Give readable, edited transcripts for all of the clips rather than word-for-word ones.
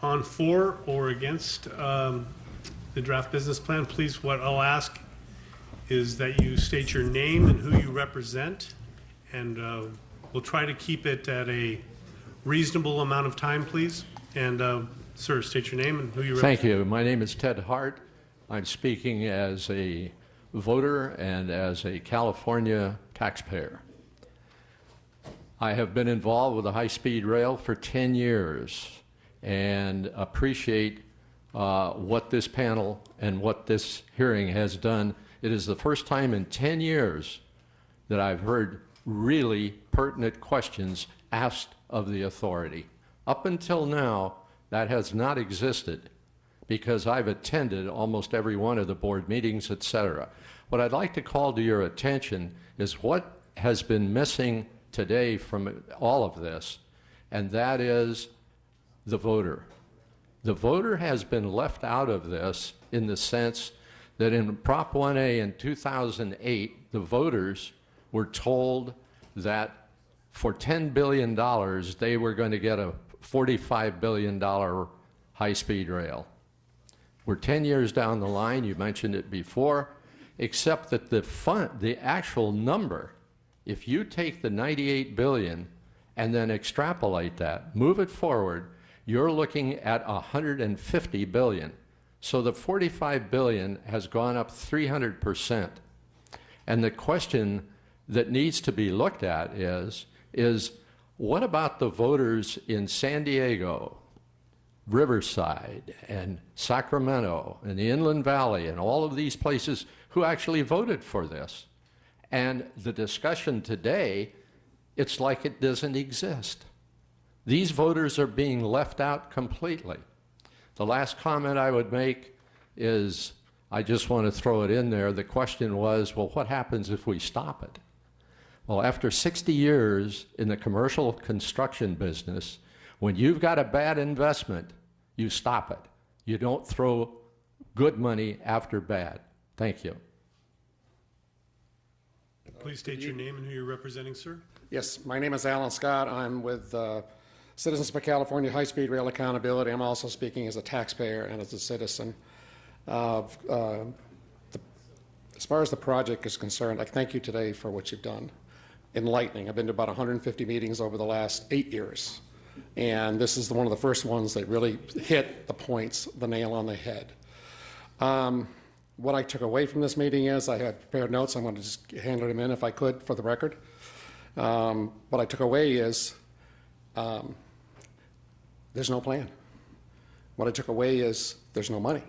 on for or against the draft business plan, please, what I'll ask is that you state your name and who you represent, and we'll try to keep it at a reasonable amount of time, please. And sir, state your name and who you represent. Thank you. My name is Ted Hart. I'm speaking as a voter and as a California taxpayer. I have been involved with the high-speed rail for 10 years and appreciate what this panel and what this hearing has done. It is the first time in 10 years that I've heard really pertinent questions asked of the authority. Up until now, that has not existed because I've attended almost every one of the board meetings, etc. What I'd like to call to your attention is what has been missing today from all of this, and that is the voter. The voter has been left out of this in the sense that in Prop 1A in 2008, the voters were told that for $10 billion, they were going to get a $45 billion high-speed rail. We're 10 years down the line, you mentioned it before, except that the actual number, if you take the $98 billion and then extrapolate that, move it forward, you're looking at $150 billion. So the $45 billion has gone up 300%. And the question that needs to be looked at is what about the voters in San Diego, Riverside, and Sacramento, and the Inland Valley, and all of these places who actually voted for this? And the discussion today, it's like it doesn't exist. These voters are being left out completely. The last comment I would make is, I just want to throw it in there, the question was, well, what happens if we stop it? Well, after 60 years in the commercial construction business, when you've got a bad investment, you stop it. You don't throw good money after bad. Thank you. Please state your name and who you're representing, sir. Yes, my name is Alan Scott. I'm with Citizens for California High-Speed Rail Accountability. I'm also speaking as a taxpayer and as a citizen. As far as the project is concerned, I thank you today for what you've done. Enlightening. I've been to about 150 meetings over the last 8 years, and this is one of the first ones that really hit the points, the nail on the head. What I took away from this meeting is, I had prepared notes. I'm going to just hand them in if I could for the record. What I took away is there's no plan. What I took away is there's no money.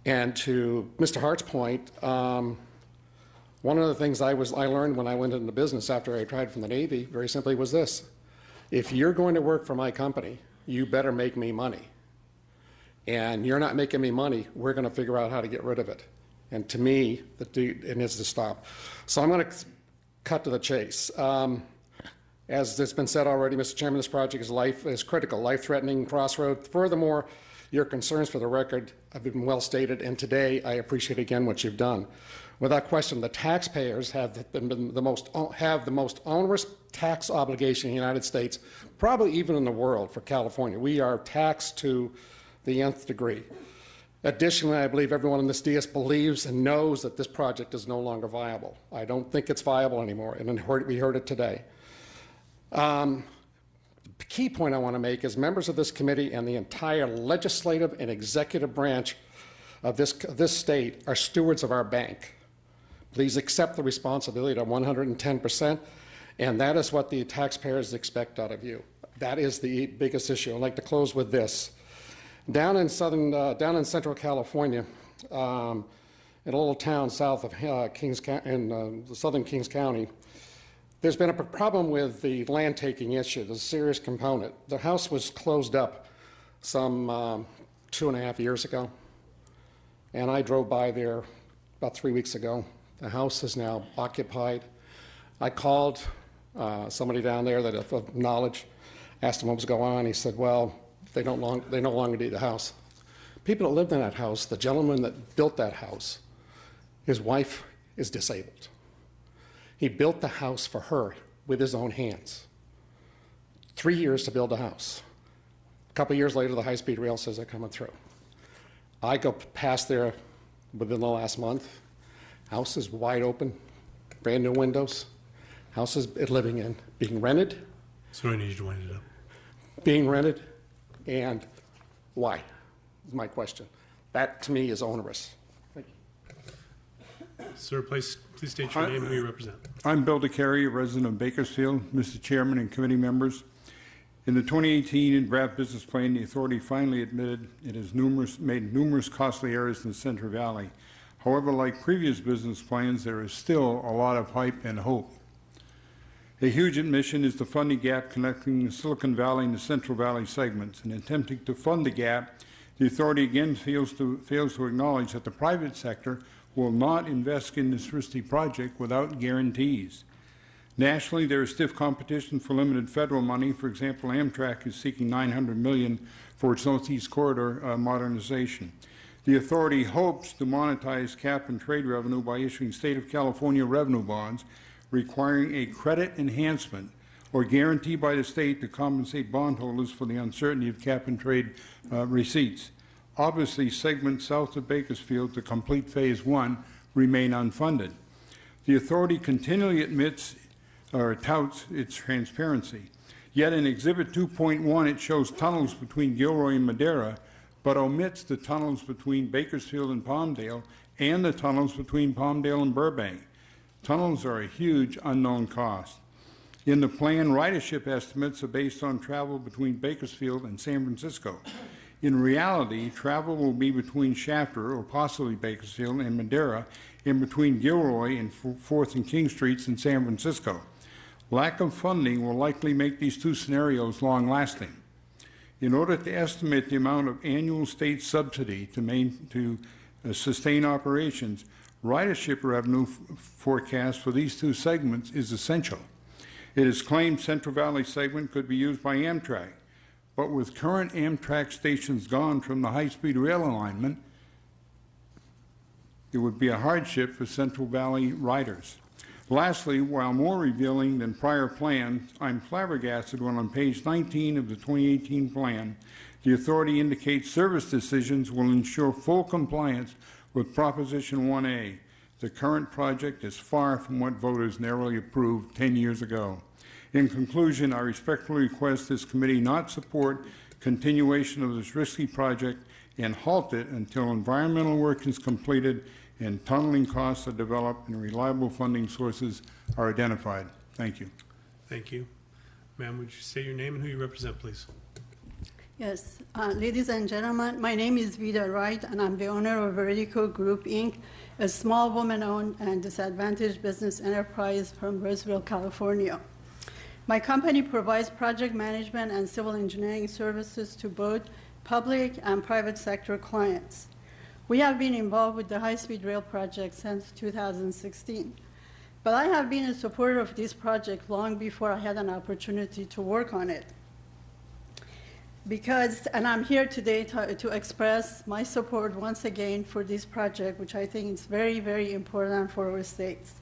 And to Mr. Hart's point, one of the things I learned when I went into business after I retired from the Navy, very simply, was this: if you're going to work for my company, you better make me money. And you're not making me money, we're going to figure out how to get rid of it. And to me, it needs to stop. So I'm going to cut to the chase. As it's been said already, Mr. Chairman, this project is critical, life-threatening crossroad. Furthermore, your concerns, for the record, have been well stated, and today I appreciate again what you've done. Without question, the taxpayers have the most onerous tax obligation in the United States, probably even in the world, for California. We are taxed to the nth degree. Additionally, I believe everyone in this dais believes and knows that this project is no longer viable. I don't think it's viable anymore, and we heard it today. The key point I want to make is members of this committee and the entire legislative and executive branch of this state are stewards of our bank. Please accept the responsibility to 110%, and that is what the taxpayers expect out of you. That is the biggest issue. I'd like to close with this. Down in Central California, in a little town south of southern Kings County, there's been a problem with the land taking issue. There's a serious component. The house was closed up some 2.5 years ago, and I drove by there about 3 weeks ago. The house is now occupied. I called somebody down there that of knowledge, asked him what was going on. He said, well, they no longer need the house. People that lived in that house, the gentleman that built that house, his wife is disabled. He built the house for her with his own hands. 3 years to build a house. A couple years later, the high-speed rail says they're coming through. I go past there within the last month. House is wide open, brand new windows. House is living in, being rented, So I need you to wind it up. being rented, and why? Is my question. That to me is onerous. Thank you. Sir, please state your name and who you represent. I'm Bill DeCary, a resident of Bakersfield. Mr. Chairman and committee members, in the 2018 draft business plan, the authority finally admitted it has made numerous costly errors in the Central Valley. However, like previous business plans, there is still a lot of hype and hope. A huge admission is the funding gap connecting the Silicon Valley and the Central Valley segments. In attempting to fund the gap, the authority again fails to acknowledge that the private sector will not invest in this risky project without guarantees. Nationally, there is stiff competition for limited federal money. For example, Amtrak is seeking $900 million for its Northeast Corridor modernization. The authority hopes to monetize cap and trade revenue by issuing state of California revenue bonds, requiring a credit enhancement or guarantee by the state to compensate bondholders for the uncertainty of cap and trade receipts. Obviously, segments south of Bakersfield to complete Phase 1 remain unfunded. The authority continually admits or touts its transparency. Yet in Exhibit 2.1, it shows tunnels between Gilroy and Madera, but omits the tunnels between Bakersfield and Palmdale and the tunnels between Palmdale and Burbank. Tunnels are a huge unknown cost. In the plan, ridership estimates are based on travel between Bakersfield and San Francisco. In reality, travel will be between Shafter, or possibly Bakersfield, and Madera, and between Gilroy and 4th and King Streets in San Francisco. Lack of funding will likely make these two scenarios long-lasting. In order to estimate the amount of annual state subsidy to sustain operations, ridership revenue forecast for these two segments is essential. It is claimed Central Valley segment could be used by Amtrak, but with current Amtrak stations gone from the high-speed rail alignment, it would be a hardship for Central Valley riders. Lastly, while more revealing than prior plans, I'm flabbergasted when on page 19 of the 2018 plan, the authority indicates service decisions will ensure full compliance with Proposition 1A. The current project is far from what voters narrowly approved 10 years ago. In conclusion, I respectfully request this committee not support continuation of this risky project and halt it until environmental work is completed and tunneling costs are developed and reliable funding sources are identified. Thank you. Thank you. Ma'am, would you say your name and who you represent, please? Yes, ladies and gentlemen, my name is Vida Wright, and I'm the owner of Veridico Group, Inc., a small woman-owned and disadvantaged business enterprise from Roseville, California. My company provides project management and civil engineering services to both public and private sector clients. We have been involved with the high-speed rail project since 2016, but I have been a supporter of this project long before I had an opportunity to work on it. And I'm here today to express my support once again for this project, which I think is very, very important for our states.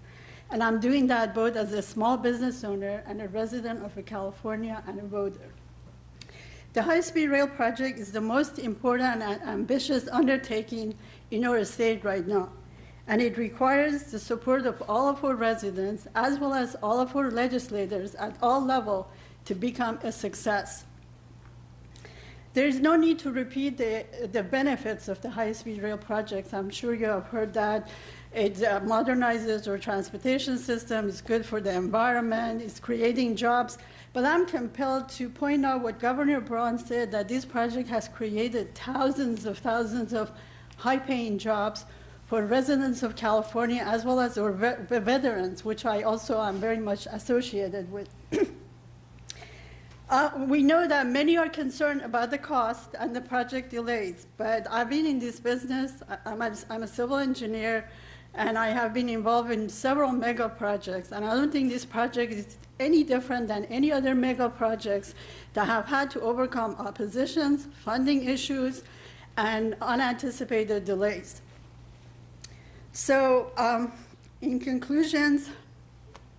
And I'm doing that both as a small business owner and a resident of California and a voter. The high-speed rail project is the most important and ambitious undertaking in our state right now. And it requires the support of all of our residents, as well as all of our legislators at all levels to become a success. There is no need to repeat the benefits of the high-speed rail projects. I'm sure you have heard that. It modernizes our transportation system, it's good for the environment, it's creating jobs. But I'm compelled to point out what Governor Braun said, that this project has created thousands of high-paying jobs for residents of California, as well as our veterans, which I also am very much associated with. We know that many are concerned about the cost and the project delays, but I've been in this business. I'm a civil engineer, and I have been involved in several mega projects, and I don't think this project is any different than any other mega projects that have had to overcome oppositions, funding issues, and unanticipated delays. So in conclusions,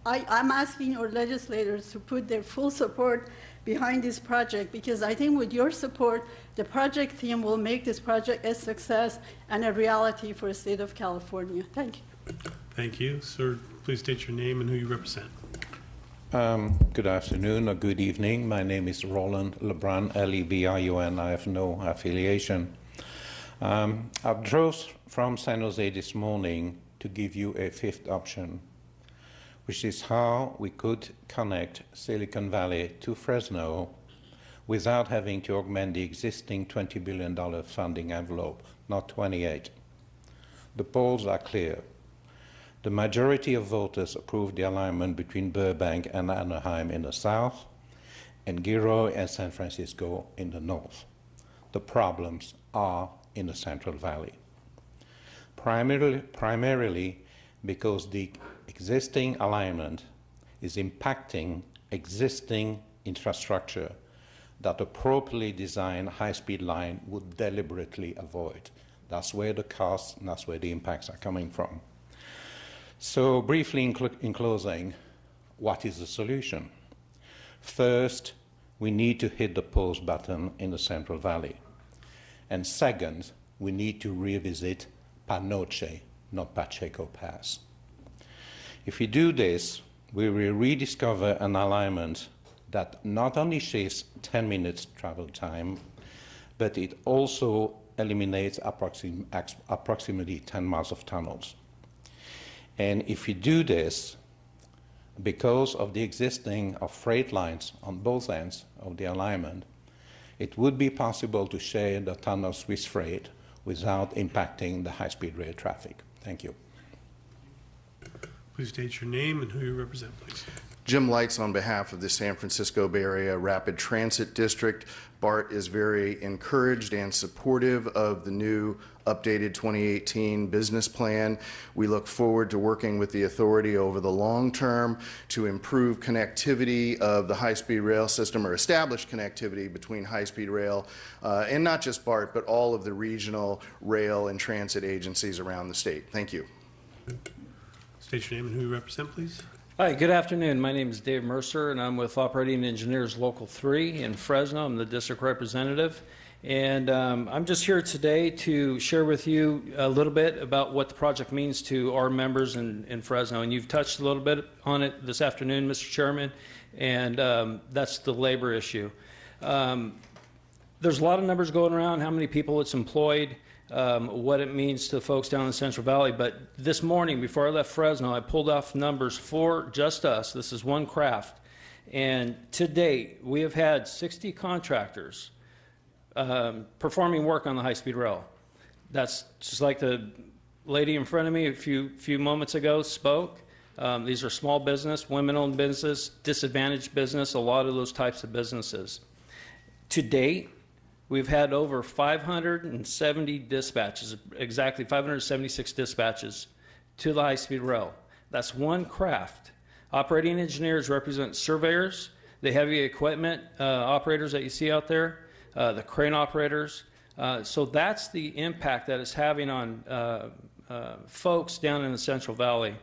I'm asking our legislators to put their full support behind this project, because I think with your support, the project team will make this project a success and a reality for the state of California. Thank you. Thank you. Sir, please state your name and who you represent. Good afternoon or good evening. My name is Roland Lebrun, Lebrun. I have no affiliation. I drove from San Jose this morning to give you a fifth option, which is how we could connect Silicon Valley to Fresno without having to augment the existing $20 billion funding envelope, not 28. The polls are clear. The majority of voters approved the alignment between Burbank and Anaheim in the south and Gilroy and San Francisco in the north. The problems are in the Central Valley. Primarily because the existing alignment is impacting existing infrastructure that a properly designed high-speed line would deliberately avoid. That's where the costs and that's where the impacts are coming from. So briefly in closing, what is the solution? First, we need to hit the pause button in the Central Valley. And second, we need to revisit Panoche, not Pacheco Pass. If we do this, we will rediscover an alignment that not only shaves 10 minutes travel time, but it also eliminates approximately 10 miles of tunnels. And if we do this, because of the existing of freight lines on both ends of the alignment, it would be possible to share the tunnels with freight without impacting the high-speed rail traffic. Thank you. Please state your name and who you represent, please. Jim Lights on behalf of the San Francisco Bay Area Rapid Transit District. BART is very encouraged and supportive of the new updated 2018 business plan. We look forward to working with the authority over the long term to improve connectivity of the high-speed rail system, or establish connectivity between high-speed rail and not just BART, but all of the regional rail and transit agencies around the state. Thank you. State your name and who you represent, please. Hi, good afternoon. My name is Dave Mercer, and I'm with Operating Engineers Local 3 in Fresno. I'm the district representative. And I'm just here today to share with you a little bit about what the project means to our members in Fresno. And you've touched a little bit on it this afternoon, Mr. Chairman, and that's the labor issue. There's a lot of numbers going around, how many people it's employed, what it means to folks down in the Central Valley. But this morning, before I left Fresno, I pulled off numbers for just us. This is one craft. And to date, we have had 60 contractors performing work on the high-speed rail. That's just like the lady in front of me a few moments ago spoke. These are small business, women-owned business, disadvantaged business, a lot of those types of businesses. To date, we've had over 570 dispatches, exactly 576 dispatches to the high-speed rail. That's one craft. Operating engineers represent surveyors, the heavy equipment operators that you see out there, the crane operators. So that's the impact that it's having on folks down in the Central Valley.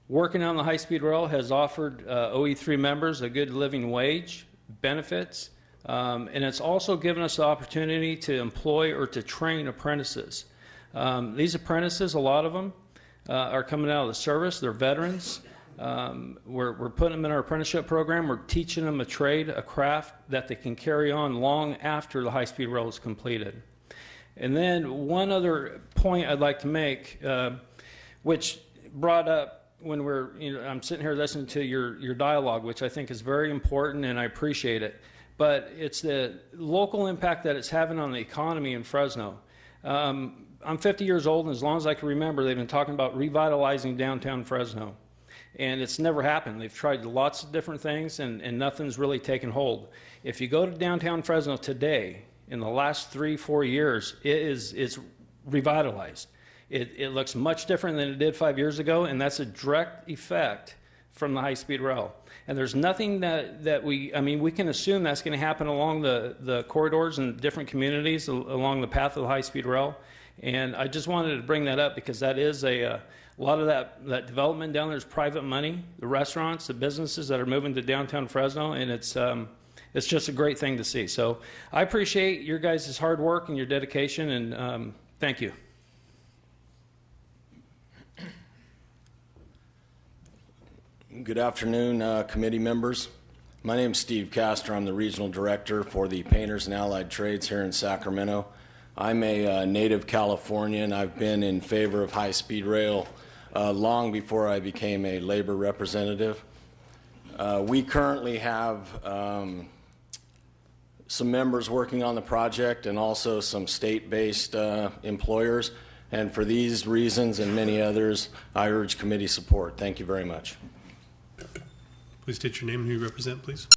Working on the high-speed rail has offered OE3 members a good living wage, benefits, and it's also given us the opportunity to employ or to train apprentices. These apprentices, a lot of them, are coming out of the service. They're veterans. We're putting them in our apprenticeship program. We're teaching them a trade, a craft that they can carry on long after the high-speed rail is completed. And then one other point I'd like to make, which brought up when I'm sitting here listening to your dialogue, which I think is very important, and I appreciate it. But it's the local impact that it's having on the economy in Fresno. I'm 50 years old, and as long as I can remember, they've been talking about revitalizing downtown Fresno. And it's never happened. They've tried lots of different things, and nothing's really taken hold. If you go to downtown Fresno today, in the last 3-4 years, it's revitalized. It looks much different than it did 5 years ago, and that's a direct effect from the high-speed rail. And there's nothing that we can assume that's going to happen along the corridors in different communities along the path of the high-speed rail. And I just wanted to bring that up because that is a lot of that development down there is private money, the restaurants, the businesses that are moving to downtown Fresno, and it's just a great thing to see. So I appreciate your guys' hard work and your dedication, and thank you. Good afternoon, committee members. My name is Steve Castor. I'm the regional director for the Painters and Allied Trades here in Sacramento. I'm a native Californian. I've been in favor of high-speed rail long before I became a labor representative. We currently have some members working on the project and also some state-based employers. And for these reasons and many others, I urge committee support. Thank you very much. Please state your name and who you represent, please.